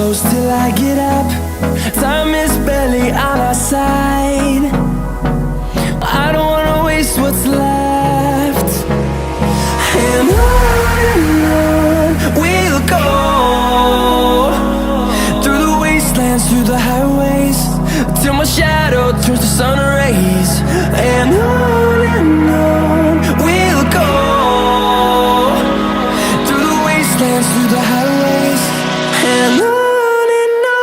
close till I get up. Time is barely on our side. I don't wanna waste what's left. And on we'll go, through the wastelands, through the highways, till my shadow turns to sun rays. And on we'll go, through the wastelands, through the highways, and on we'll go.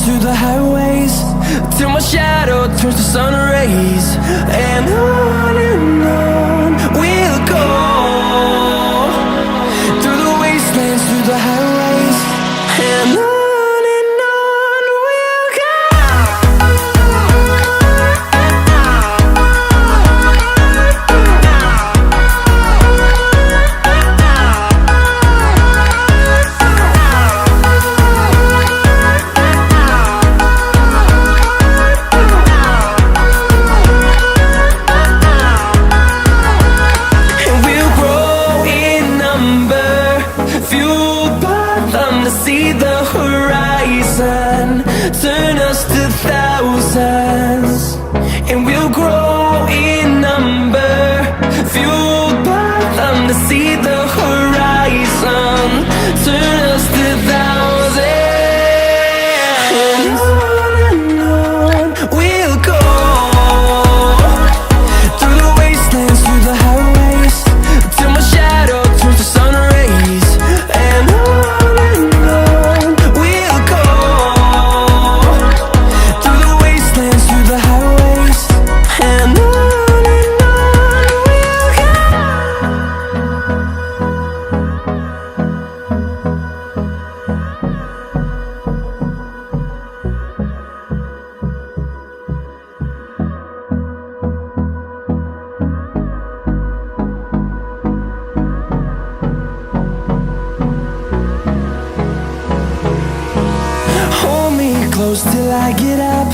Through the highways, till my shadow turns to sun rays. And on we'll go, through the wastelands, through the highways, and on we'll go. See the horizon, turn us to thousands, and we'll grow in number, fueled by them to see the horizon, turn us to thousands. And on we'll go, through the wastelands, through the highways, till my shadow turns to sun rays. And close till I get up.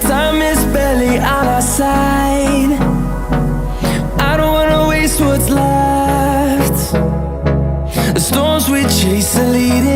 Time is barely on our side. I don't wanna waste what's left. The storms we chase are leading